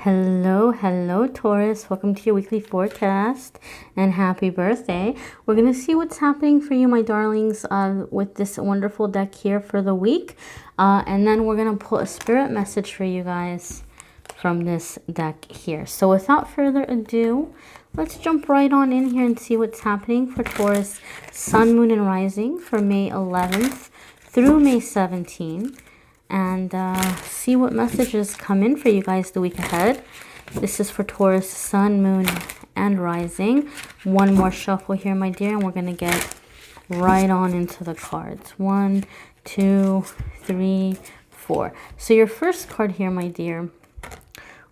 Hello, Taurus. Welcome to your weekly forecast and happy birthday. We're going to see what's happening for you, my darlings, with this wonderful deck here for the week. And then we're going to pull a spirit message for you guys from this deck here. So without further ado, let's jump right on in here and see what's happening for Taurus, Sun, Moon, and Rising for May 11th through May 17th. And see what messages come in for you guys the week ahead. This is for Taurus, Sun, Moon, and Rising. One more shuffle here, my dear, and we're going to get right on into the cards. 1, 2, 3, 4. So your first card here, my dear,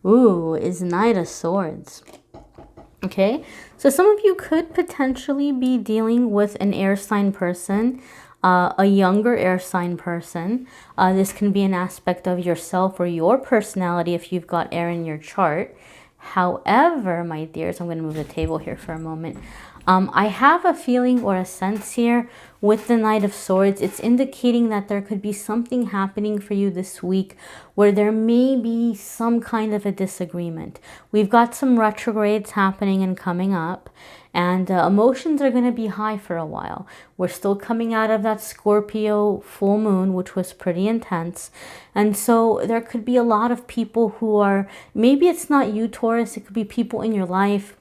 is Knight of Swords. Okay, so some of you could potentially be dealing with an air sign person. A younger air sign person. This can be an aspect of yourself or your personality if you've got air in your chart. However, my dears, I'm going to move the table here for a moment. I have a feeling or a sense here with the Knight of Swords. It's indicating that there could be something happening for you this week where there may be some kind of a disagreement. We've got some retrogrades happening and coming up. And emotions are going to be high for a while. We're still coming out of that Scorpio full moon, which was pretty intense. And so there could be a lot of people who are, maybe it's not you, Taurus, it could be people in your life,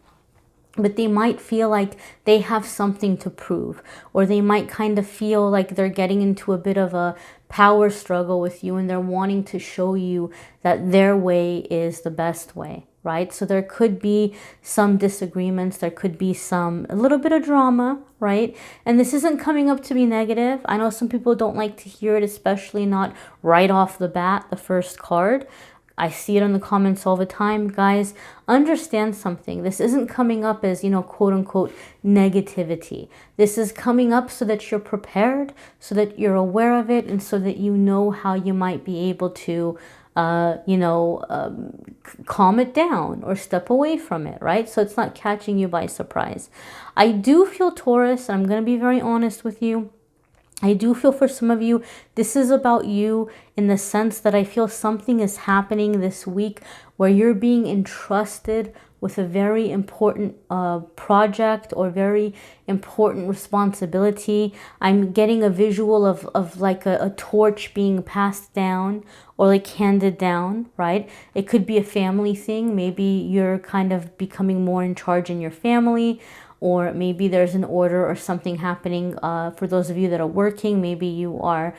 but they might feel like they have something to prove, or they might kind of feel like they're getting into a bit of a power struggle with you and they're wanting to show you that their way is the best way. Right? So there could be some disagreements. There could be a little bit of drama, right? And this isn't coming up to be negative. I know some people don't like to hear it, especially not right off the bat, the first card. I see it in the comments all the time. Guys, understand something. This isn't coming up as, quote unquote, negativity. This is coming up so that you're prepared, so that you're aware of it, and so that you know how you might be able to calm it down or step away from it, right? So it's not catching you by surprise. I do feel, Taurus, I'm going to be very honest with you, I do feel for some of you, this is about you in the sense that I feel something is happening this week where you're being entrusted with a very important project or very important responsibility. I'm getting a visual of like a torch being passed down or like handed down, right? It could be a family thing. Maybe you're kind of becoming more in charge in your family, or maybe there's an order or something happening for those of you that are working. Maybe you are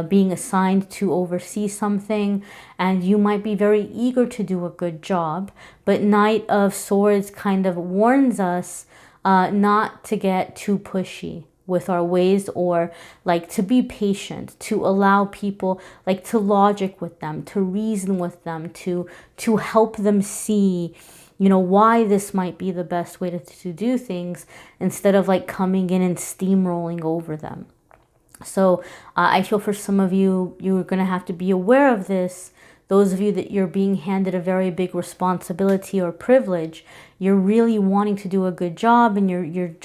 being assigned to oversee something and you might be very eager to do a good job. But Knight of Swords kind of warns us not to get too pushy with our ways, or like to be patient, to allow people, like to logic with them, to reason with them, to help them see why this might be the best way to do things, instead of like coming in and steamrolling over them. So I feel for some of you, you're going to have to be aware of this. Those of you that you're being handed a very big responsibility or privilege, you're really wanting to do a good job, and you're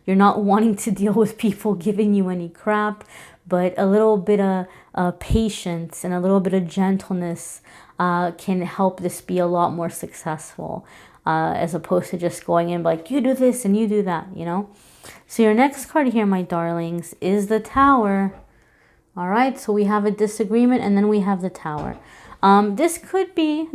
not wanting to deal with people giving you any crap, but a little bit of patience and a little bit of gentleness can help this be a lot more successful, as opposed to just going in like, you do this and you do that, So your next card here, my darlings, is the Tower. All right, so we have a disagreement and then we have the Tower. This could be,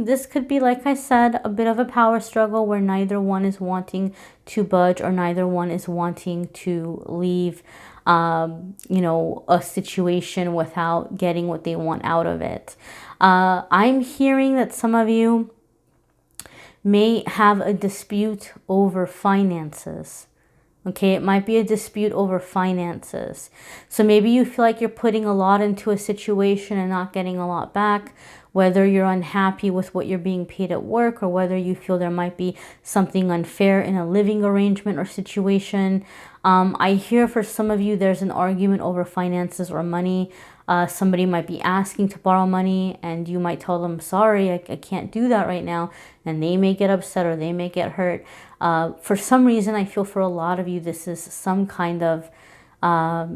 like I said, a bit of a power struggle where neither one is wanting to budge or neither one is wanting to leave, a situation without getting what they want out of it. I'm hearing that some of you may have a dispute over finances. Okay, it might be a dispute over finances. So maybe you feel like you're putting a lot into a situation and not getting a lot back, whether you're unhappy with what you're being paid at work, or whether you feel there might be something unfair in a living arrangement or situation. I hear for some of you there's an argument over finances or money. Somebody might be asking to borrow money and you might tell them, sorry, I can't do that right now. And they may get upset or they may get hurt. For some reason, I feel for a lot of you, this is some kind of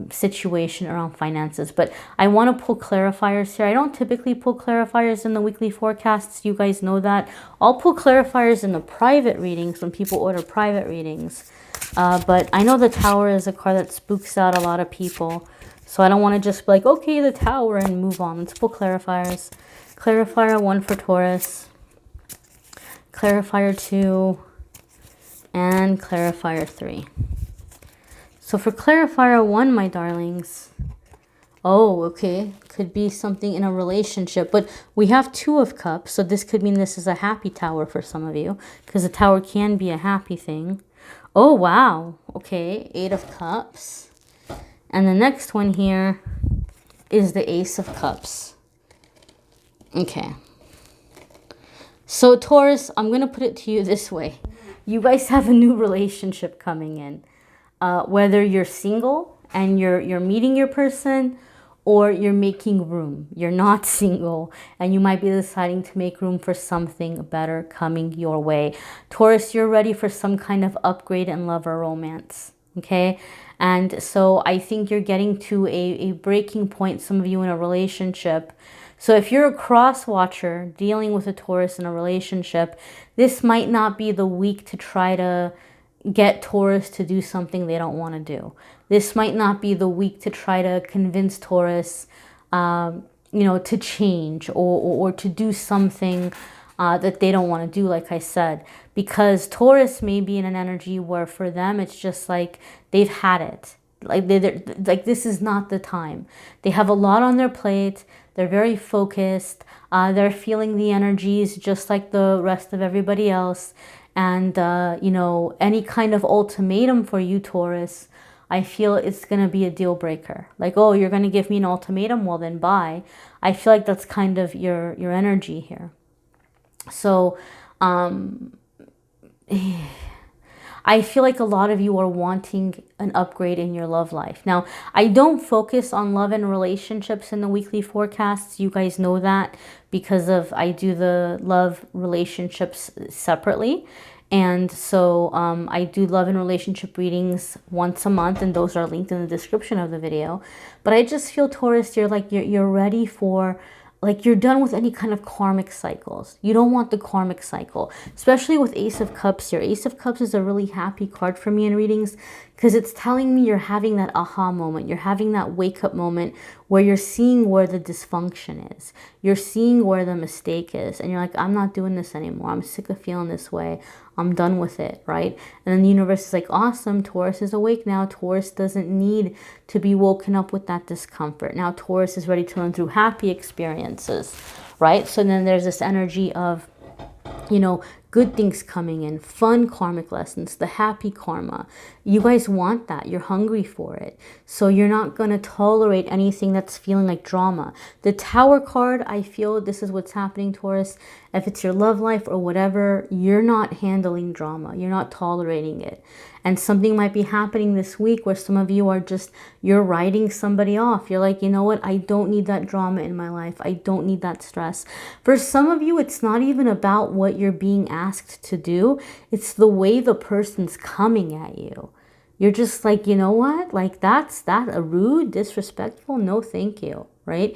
situation around finances. But I want to pull clarifiers here. I don't typically pull clarifiers in the weekly forecasts. You guys know that. I'll pull clarifiers in the private readings when people order private readings. But I know the Tower is a card that spooks out a lot of people. So I don't want to just be like, okay, the Tower, and move on. Let's pull clarifiers. Clarifier 1 for Taurus. Clarifier 2. And clarifier 3. So for clarifier 1, my darlings, oh, okay, could be something in a relationship, but we have 2 of Cups, so this could mean this is a happy Tower for some of you, because the Tower can be a happy thing. Oh, wow, okay, 8 of Cups. And the next one here is the Ace of Cups. Okay. So Taurus, I'm going to put it to you this way. You guys have a new relationship coming in. Whether you're single and you're meeting your person, or you're making room. You're not single and you might be deciding to make room for something better coming your way. Taurus, you're ready for some kind of upgrade in love or romance. Okay. And so I think you're getting to a breaking point, some of you in a relationship. So if you're a cross watcher dealing with a Taurus in a relationship, this might not be the week to try to get Taurus to do something they don't want to do. This might not be the week to try to convince Taurus, to change or to do something that they don't want to do, like I said. Because Taurus may be in an energy where for them it's just like they've had it. Like this is not the time. They have a lot on their plate. They're very focused. They're feeling the energies just like the rest of everybody else. And, any kind of ultimatum for you, Taurus, I feel it's going to be a deal breaker. Like, oh, you're going to give me an ultimatum? Well, then bye. I feel like that's kind of your energy here. So, I feel like a lot of you are wanting an upgrade in your love life. Now, I don't focus on love and relationships in the weekly forecasts. You guys know that because I do the love relationships separately. And so I do love and relationship readings once a month, and those are linked in the description of the video. But I just feel, Taurus, you're ready for, like, you're done with any kind of karmic cycles. You don't want the karmic cycle, especially with Ace of Cups here. Ace of Cups is a really happy card for me in readings because it's telling me you're having that aha moment. You're having that wake up moment where you're seeing where the dysfunction is. You're seeing where the mistake is. And you're like, I'm not doing this anymore. I'm sick of feeling this way. I'm done with it, right? And then the universe is like, awesome, Taurus is awake now. Taurus doesn't need to be woken up with that discomfort. Now Taurus is ready to learn through happy experiences, right? So then there's this energy of, good things coming in, fun karmic lessons, the happy karma. You guys want that. You're hungry for it. So you're not going to tolerate anything that's feeling like drama. The Tower card, I feel this is what's happening, Taurus. If it's your love life or whatever, you're not handling drama. You're not tolerating it. And something might be happening this week where some of you are you're writing somebody off. You're like, you know what? I don't need that drama in my life. I don't need that stress. For some of you, it's not even about what you're being asked to do. It's the way the person's coming at you. You're just like, you know what? Like, that's a rude, disrespectful? No, thank you, right?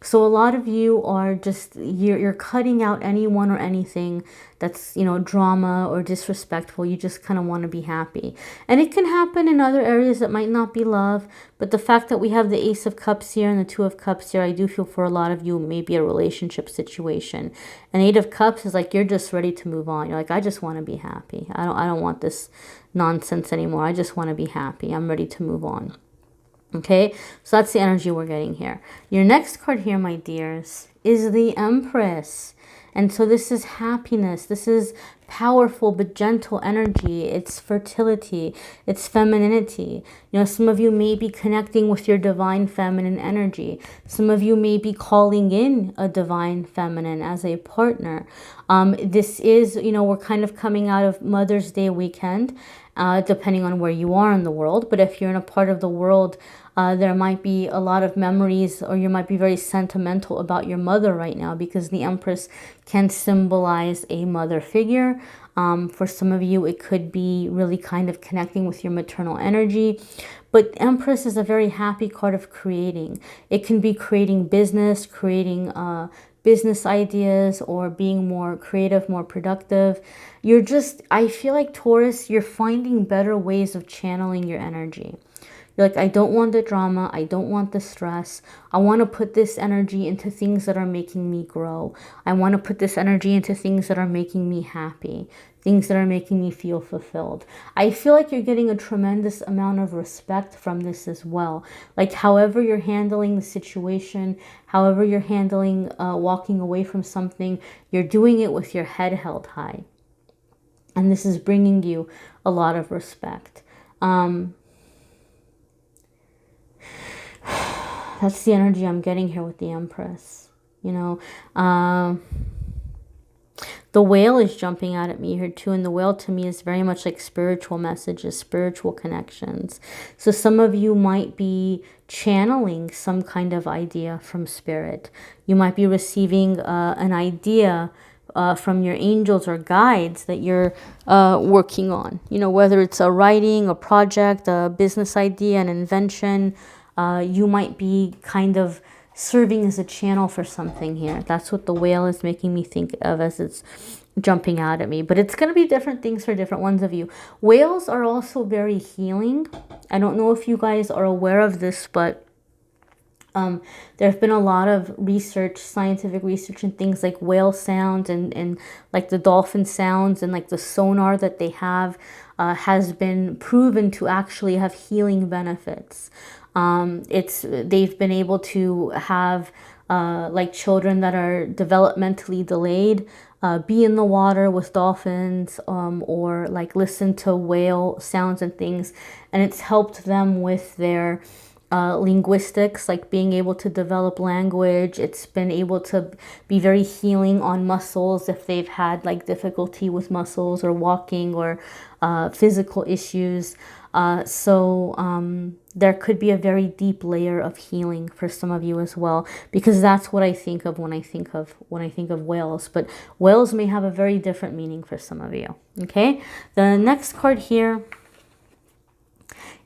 So a lot of you are you're cutting out anyone or anything that's, drama or disrespectful. You just kind of want to be happy. And it can happen in other areas that might not be love. But the fact that we have the Ace of Cups here and the Two of Cups here, I do feel for a lot of you, maybe a relationship situation. And 8 of Cups is like, you're just ready to move on. You're like, I just want to be happy. I don't want this nonsense anymore. I just want to be happy. I'm ready to move on. Okay, so that's the energy we're getting here. Your next card here, my dears, is the Empress. And so this is happiness. This is powerful but gentle energy. It's fertility. It's femininity. Some of you may be connecting with your divine feminine energy. Some of you may be calling in a divine feminine as a partner. This is, we're kind of coming out of Mother's Day weekend, depending on where you are in the world. But if you're in a part of the world There might be a lot of memories, or you might be very sentimental about your mother right now, because the Empress can symbolize a mother figure. For some of you, it could be really kind of connecting with your maternal energy. But Empress is a very happy card of creating. It can be creating business, creating business ideas, or being more creative, more productive. I feel like Taurus, you're finding better ways of channeling your energy. You're like, I don't want the drama. I don't want the stress. I want to put this energy into things that are making me grow. I want to put this energy into things that are making me happy, things that are making me feel fulfilled. I feel like you're getting a tremendous amount of respect from this as well. Like, however you're handling the situation, however you're handling walking away from something, you're doing it with your head held high. And this is bringing you a lot of respect. That's the energy I'm getting here with the Empress. You know, the whale is jumping out at me here too. And the whale to me is very much like spiritual messages, spiritual connections. So some of you might be channeling some kind of idea from spirit. You might be receiving an idea from your angels or guides that you're working on. You know, whether it's a writing, a project, a business idea, an invention. You might be kind of serving as a channel for something here. That's what the whale is making me think of as it's jumping out at me. But it's going to be different things for different ones of you. Whales are also very healing. I don't know if you guys are aware of this, but there's been a lot of research, scientific research, and things like whale sounds and like the dolphin sounds and like the sonar that they have has been proven to actually have healing benefits. They've been able to have like children that are developmentally delayed be in the water with dolphins, or like listen to whale sounds and things, and it's helped them with their linguistics, like being able to develop language. It's been able to be very healing on muscles if they've had like difficulty with muscles or walking or physical issues. There could be a very deep layer of healing for some of you as well, because that's what I think of when I think of whales. But whales may have a very different meaning for some of you. Okay, the next card here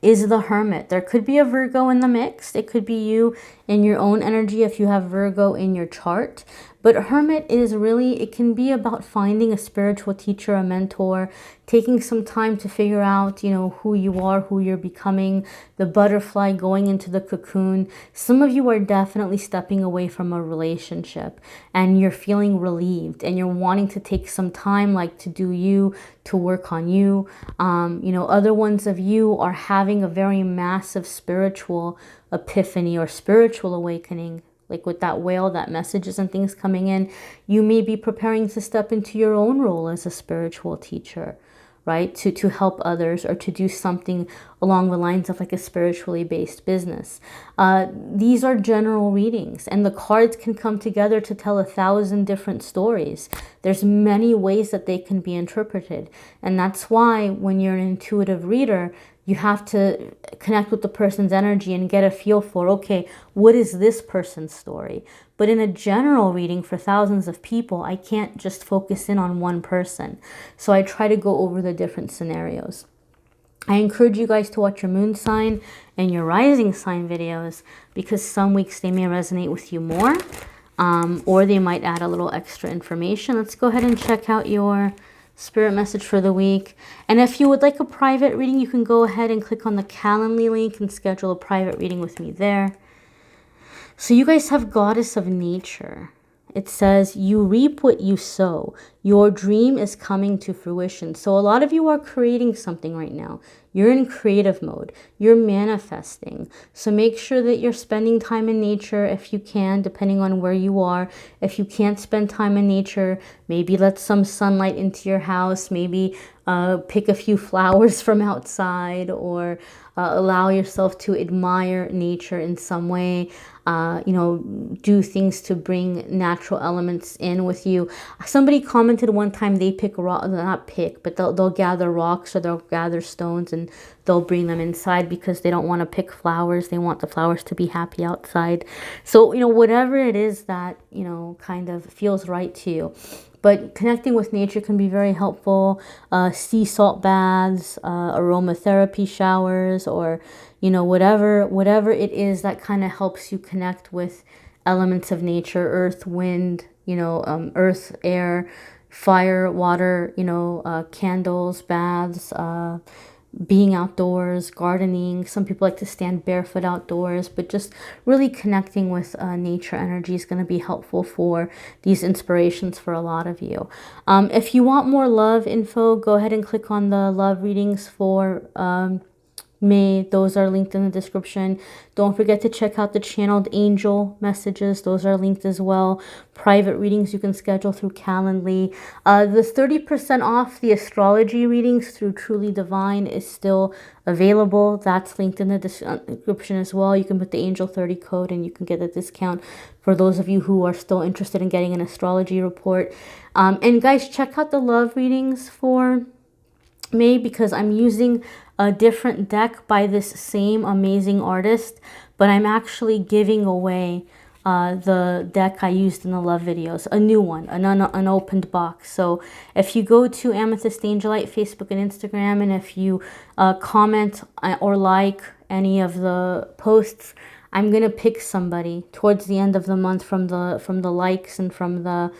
is the Hermit. There could be a Virgo in the mix. It could be you in your own energy if you have Virgo in your chart. But Hermit is really, it can be about finding a spiritual teacher, a mentor, taking some time to figure out, you know, who you are, who you're becoming, the butterfly going into the cocoon. Some of you are definitely stepping away from a relationship and you're feeling relieved and you're wanting to take some time, like to do you, to work on you. You know, other ones of you are having a very massive spiritual epiphany or spiritual awakening. Like with that whale, that messages and things coming in, you may be preparing to step into your own role as a spiritual teacher, right? To help others or to do something along the lines of like a spiritually based business. These are general readings, and the cards can come together to tell 1,000 different stories. There's many ways that they can be interpreted. And that's why when you're an intuitive reader, you have to connect with the person's energy and get a feel for, okay, what is this person's story? But in a general reading for thousands of people, I can't just focus in on one person. So I try to go over the different scenarios. I encourage you guys to watch your moon sign and your rising sign videos, because some weeks they may resonate with you more, or they might add a little extra information. Let's go ahead and check out your spirit message for the week. And if you would like a private reading, you can go ahead and click on the Calendly link and schedule a private reading with me there. So you guys have Goddess of Nature. It says, you reap what you sow. Your dream is coming to fruition. So a lot of you are creating something right now. You're in creative mode. You're manifesting. So make sure that you're spending time in nature if you can, depending on where you are. If you can't spend time in nature, maybe let some sunlight into your house. Maybe pick a few flowers from outside, or allow yourself to admire nature in some way. You know, do things to bring natural elements in with you. Somebody commented one time they pick rock, not pick, but they'll gather rocks or they'll gather stones and they'll bring them inside because they don't want to pick flowers. They want the flowers to be happy outside. So, you know, whatever it is that, you know, kind of feels right to you. But connecting with nature can be very helpful. Sea salt baths, aromatherapy showers, or, you know, whatever it is that kind of helps you connect with elements of nature, earth, wind, you know, earth, air, fire, water, you know, candles, baths, being outdoors, gardening. Some people like to stand barefoot outdoors, but just really connecting with nature energy is going to be helpful for these inspirations for a lot of you. If you want more love info, go ahead and click on the love readings for May. Those are linked in the description. Don't forget to check out the channeled angel messages. Those are linked as well. Private readings you can schedule through Calendly. The 30% off the astrology readings through Truly Divine is still available. That's linked in the description as well. You can put the Angel 30 code and you can get a discount for those of you who are still interested in getting an astrology report. And guys, check out the love readings for May, because I'm using a different deck by this same amazing artist, but I'm actually giving away the deck I used in the love videos, a new one, an unopened box. So if you go to Amethyst Angellight Facebook and Instagram, and if you comment or like any of the posts, I'm gonna pick somebody towards the end of the month from the likes and from the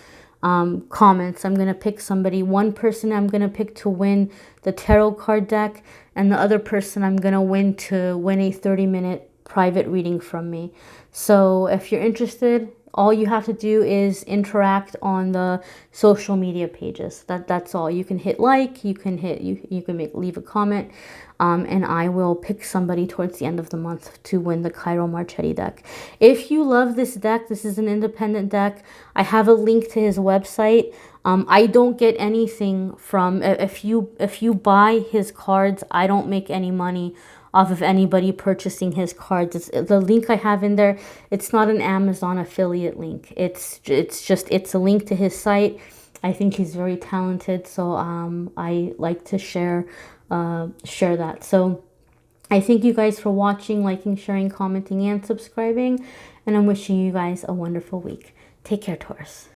comments. I'm gonna pick somebody. One person I'm gonna pick to win the tarot card deck, and the other person I'm gonna win to win a 30-minute private reading from me. So if you're interested, all you have to do is interact on the social media pages. That's all. You can hit like, you can leave a comment, and I will pick somebody towards the end of the month to win the Cairo Marchetti deck. If you love this deck, this is an independent deck. I have a link to his website. I don't get anything from, if you buy his cards, I don't make any money off of anybody purchasing his cards. The link I have in there, it's not an Amazon affiliate link. It's a link to his site. I think he's very talented, so I like to share that. So I thank you guys for watching, liking, sharing, commenting, and subscribing, and I'm wishing you guys a wonderful week. Take care, Taurus.